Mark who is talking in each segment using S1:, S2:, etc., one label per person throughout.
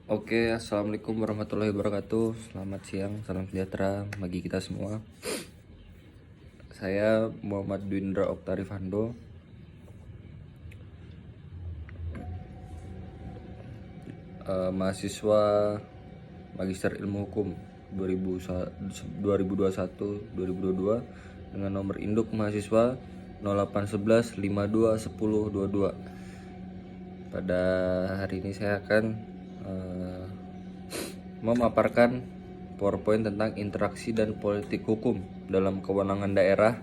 S1: Oke, assalamualaikum warahmatullahi wabarakatuh. Selamat siang, salam sejahtera bagi kita semua. Saya Muhammad Dwindra Oktarifando, mahasiswa Magister Ilmu Hukum 2021-2022 dengan nomor induk mahasiswa 0811 52 10 22. Pada hari ini saya akan memaparkan PowerPoint tentang interaksi dan politik hukum dalam kewenangan daerah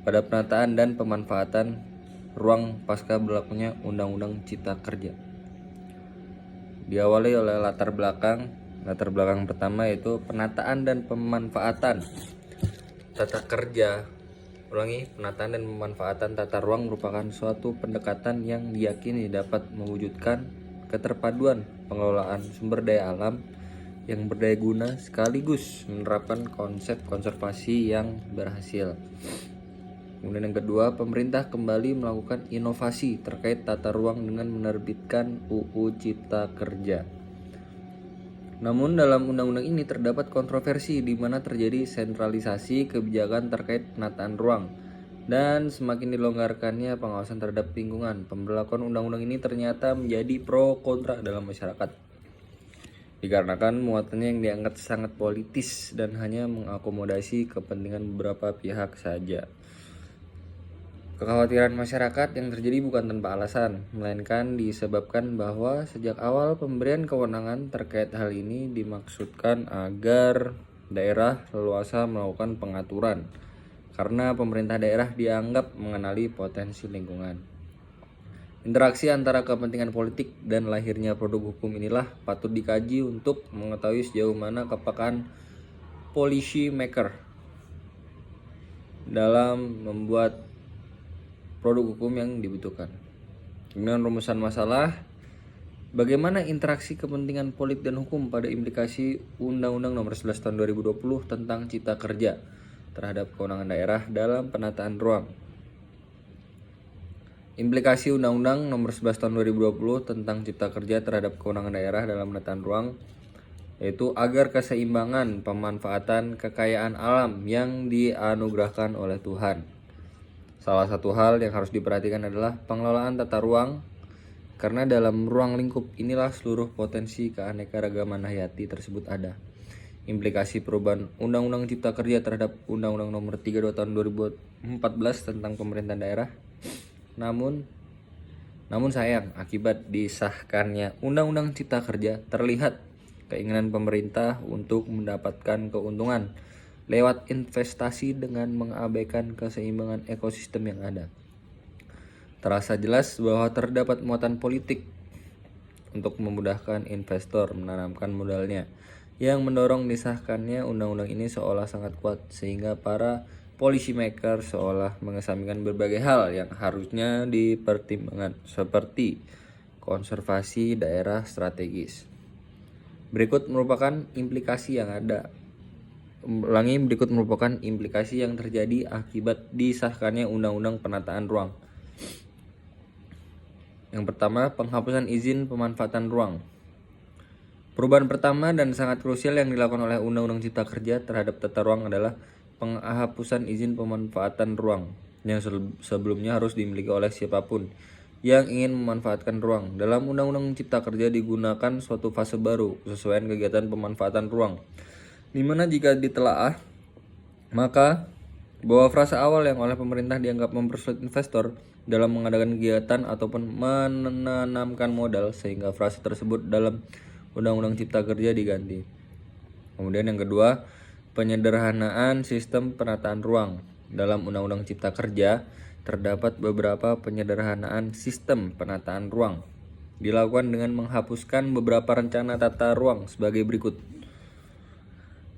S1: pada penataan dan pemanfaatan ruang pasca berlakunya Undang-Undang Cipta Kerja. Diawali oleh latar belakang pertama yaitu penataan dan pemanfaatan tata kerja. Penataan dan pemanfaatan tata ruang merupakan suatu pendekatan yang diyakini dapat mewujudkan keterpaduan pengelolaan sumber daya alam yang berdaya guna sekaligus menerapkan konsep konservasi yang berhasil. Kemudian yang kedua, pemerintah kembali melakukan inovasi terkait tata ruang dengan menerbitkan UU Cipta Kerja. Namun dalam undang-undang ini terdapat kontroversi di mana terjadi sentralisasi kebijakan terkait penataan ruang dan semakin dilonggarkannya pengawasan terhadap lingkungan. Pemberlakuan undang-undang ini ternyata menjadi pro kontra dalam masyarakat, dikarenakan muatannya yang dianggap sangat politis dan hanya mengakomodasi kepentingan beberapa pihak saja. Kekhawatiran masyarakat yang terjadi bukan tanpa alasan, melainkan disebabkan bahwa sejak awal pemberian kewenangan terkait hal ini dimaksudkan agar daerah leluasa melakukan pengaturan, karena pemerintah daerah dianggap mengenali potensi lingkungan. Interaksi antara kepentingan politik dan lahirnya produk hukum inilah patut dikaji untuk mengetahui sejauh mana kepekaan policy maker dalam membuat produk hukum yang dibutuhkan. Dengan rumusan masalah, bagaimana interaksi kepentingan politik dan hukum pada implikasi Undang-Undang Nomor 11 Tahun 2020 tentang Cipta Kerja terhadap kewenangan daerah dalam penataan ruang. Implikasi Undang-Undang Nomor 11 Tahun 2020 tentang Cipta Kerja terhadap kewenangan daerah dalam penataan ruang yaitu agar keseimbangan pemanfaatan kekayaan alam yang dianugerahkan oleh Tuhan. Salah satu hal yang harus diperhatikan adalah pengelolaan tata ruang, karena dalam ruang lingkup inilah seluruh potensi keanekaragaman hayati tersebut ada. Implikasi perubahan Undang-Undang Cipta Kerja terhadap Undang-Undang Nomor 32 Tahun 2014 tentang pemerintahan daerah. Namun sayang, akibat disahkannya Undang-Undang Cipta Kerja terlihat keinginan pemerintah untuk mendapatkan keuntungan lewat investasi dengan mengabaikan keseimbangan ekosistem yang ada. Terasa jelas bahwa terdapat muatan politik untuk memudahkan investor menanamkan modalnya, yang mendorong disahkannya undang-undang ini seolah sangat kuat, sehingga para policy maker seolah mengesampingkan berbagai hal yang harusnya dipertimbangkan seperti konservasi daerah strategis. Berikut merupakan implikasi yang terjadi akibat disahkannya Undang-Undang Penataan Ruang. Yang pertama, penghapusan izin pemanfaatan ruang. Perubahan pertama dan sangat krusial yang dilakukan oleh Undang-Undang Cipta Kerja terhadap tata ruang adalah penghapusan izin pemanfaatan ruang yang sebelumnya harus dimiliki oleh siapapun yang ingin memanfaatkan ruang. Dalam Undang-Undang Cipta Kerja digunakan suatu fase baru, kesesuaian kegiatan pemanfaatan ruang, di mana jika ditelaah, maka bahwa frase awal yang oleh pemerintah dianggap mempersulit investor dalam mengadakan kegiatan ataupun menanamkan modal, sehingga frase tersebut dalam Undang-Undang Cipta Kerja diganti. Kemudian yang kedua, penyederhanaan sistem penataan ruang. Dalam Undang-Undang Cipta Kerja terdapat beberapa penyederhanaan sistem penataan ruang. Dilakukan dengan menghapuskan beberapa rencana tata ruang sebagai berikut.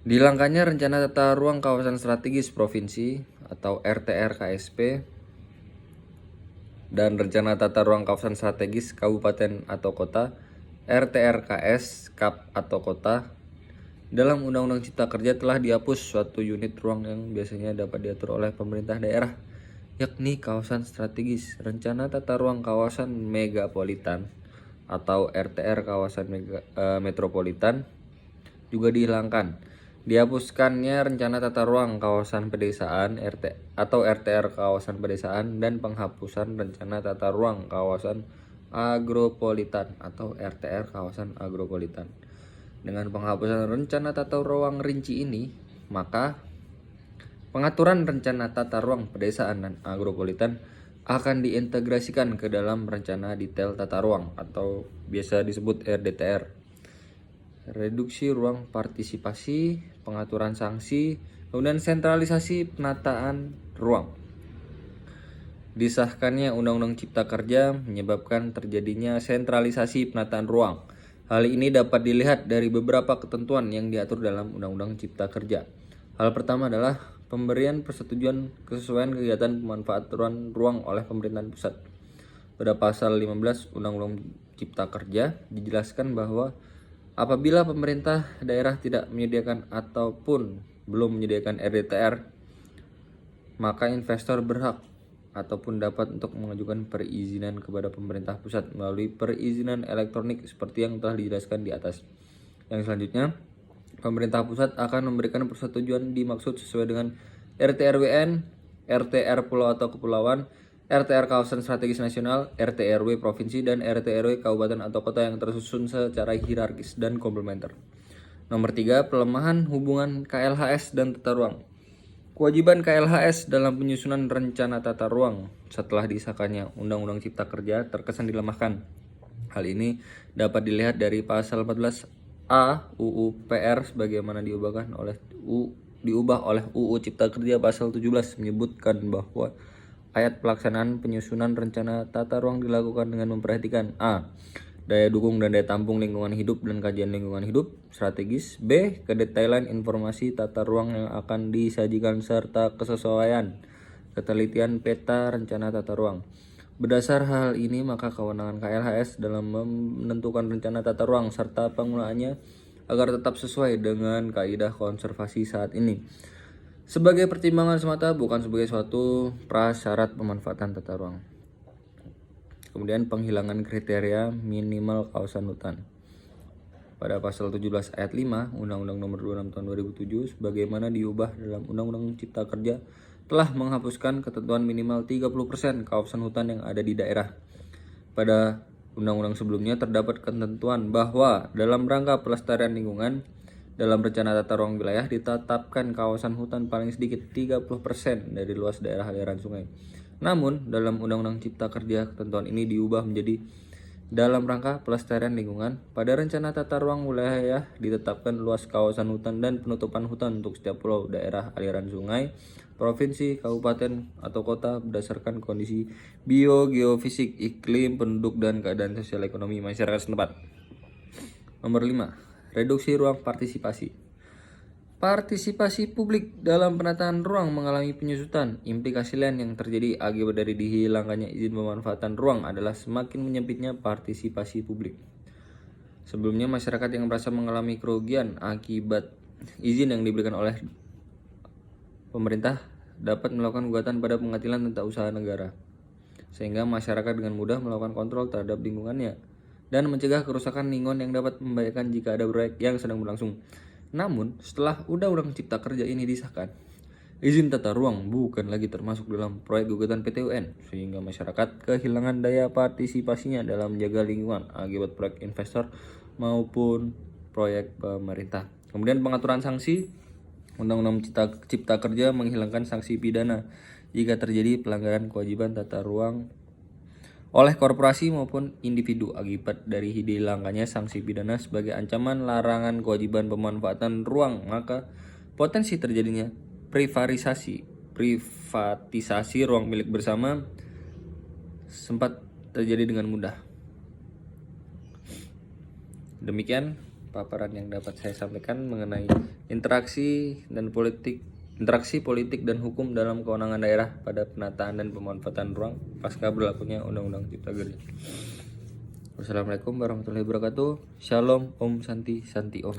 S1: Dihilangkannya rencana tata ruang kawasan strategis provinsi atau RTR-KSP dan rencana tata ruang kawasan strategis kabupaten atau kota RTR-KS Kap atau kota. Dalam Undang-Undang Cipta Kerja telah dihapus suatu unit ruang yang biasanya dapat diatur oleh pemerintah daerah, yakni kawasan strategis, rencana tata ruang kawasan megapolitan, atau RTR kawasan metropolitan juga dihilangkan. Dihapuskannya rencana tata ruang kawasan pedesaan atau RTR kawasan pedesaan dan penghapusan rencana tata ruang kawasan agropolitan atau RTR kawasan agropolitan. Dengan penghapusan rencana tata ruang rinci ini, maka pengaturan rencana tata ruang pedesaan dan agropolitan akan diintegrasikan ke dalam rencana detail tata ruang atau biasa disebut RDTR. Reduksi ruang partisipasi, pengaturan sanksi, kemudian sentralisasi penataan ruang. Disahkannya Undang-Undang Cipta Kerja menyebabkan terjadinya sentralisasi penataan ruang. Hal ini dapat dilihat dari beberapa ketentuan yang diatur dalam Undang-Undang Cipta Kerja. Hal pertama adalah pemberian persetujuan kesesuaian kegiatan pemanfaatan ruang oleh pemerintahan pusat. Pada pasal 15 Undang-Undang Cipta Kerja dijelaskan bahwa apabila pemerintah daerah tidak menyediakan ataupun belum menyediakan RDTR, maka investor berhak ataupun dapat untuk mengajukan perizinan kepada pemerintah pusat melalui perizinan elektronik seperti yang telah dijelaskan di atas. Yang selanjutnya, pemerintah pusat akan memberikan persetujuan dimaksud sesuai dengan RTRWN, RTR Pulau atau Kepulauan, RTR Kawasan Strategis Nasional, RTRW Provinsi, dan RTRW Kabupaten atau Kota yang tersusun secara hierarkis dan komplementer. Nomor 3, pelemahan hubungan KLHS dan tata ruang. Kewajiban KLHS dalam penyusunan rencana tata ruang setelah disahkannya Undang-Undang Cipta Kerja terkesan dilemahkan. Hal ini dapat dilihat dari pasal 14A UU PR sebagaimana diubah oleh UU Cipta Kerja pasal 17 menyebutkan bahwa ayat pelaksanaan penyusunan rencana tata ruang dilakukan dengan memperhatikan A. Daya dukung dan daya tampung lingkungan hidup dan kajian lingkungan hidup strategis. B. Kedetailan informasi tata ruang yang akan disajikan serta kesesuaian ketelitian peta rencana tata ruang. Berdasar hal ini maka kewenangan KLHS dalam menentukan rencana tata ruang serta penggunaannya agar tetap sesuai dengan kaidah konservasi saat ini. Sebagai pertimbangan semata, bukan sebagai suatu prasyarat pemanfaatan tata ruang. Kemudian penghilangan kriteria minimal kawasan hutan. Pada pasal 17 ayat 5 Undang-Undang Nomor 26 Tahun 2007 sebagaimana diubah dalam Undang-Undang Cipta Kerja telah menghapuskan ketentuan minimal 30% kawasan hutan yang ada di daerah. Pada undang-undang sebelumnya terdapat ketentuan bahwa dalam rangka pelestarian lingkungan dalam rencana tata ruang wilayah ditetapkan kawasan hutan paling sedikit 30% dari luas daerah aliran sungai. Namun, dalam Undang-Undang Cipta Kerja, ketentuan ini diubah menjadi dalam rangka pelestarian lingkungan. Pada rencana tata ruang wilayah ditetapkan luas kawasan hutan dan penutupan hutan untuk setiap pulau, daerah aliran sungai, provinsi, kabupaten, atau kota berdasarkan kondisi geofisik, iklim, penduduk, dan keadaan sosial ekonomi masyarakat setempat. Nomor 5. Reduksi ruang partisipasi. Partisipasi publik dalam penataan ruang mengalami penyusutan. Implikasi lain yang terjadi akibat dari dihilangkannya izin pemanfaatan ruang adalah semakin menyempitnya partisipasi publik. Sebelumnya masyarakat yang merasa mengalami kerugian akibat izin yang diberikan oleh pemerintah dapat melakukan gugatan pada pengadilan tata usaha negara, sehingga masyarakat dengan mudah melakukan kontrol terhadap lingkungannya dan mencegah kerusakan lingkungan yang dapat membahayakan jika ada proyek yang sedang berlangsung. Namun, setelah Undang-Undang Cipta Kerja ini disahkan, izin tata ruang bukan lagi termasuk dalam proyek gugatan PT UN, sehingga masyarakat kehilangan daya partisipasinya dalam menjaga lingkungan akibat proyek investor maupun proyek pemerintah. Kemudian pengaturan sanksi. Undang-Undang Cipta Kerja menghilangkan sanksi pidana jika terjadi pelanggaran kewajiban tata ruang oleh korporasi maupun individu akibat dari dihilangkannya sanksi pidana sebagai ancaman larangan kewajiban pemanfaatan ruang, maka potensi terjadinya privatisasi ruang milik bersama sempat terjadi dengan mudah. Demikian paparan yang dapat saya sampaikan mengenai interaksi politik dan hukum dalam kewenangan daerah pada penataan dan pemanfaatan ruang pasca berlakunya Undang-Undang Cipta Kerja. Wassalamualaikum warahmatullahi wabarakatuh. Shalom, Om Santi, Santi Om.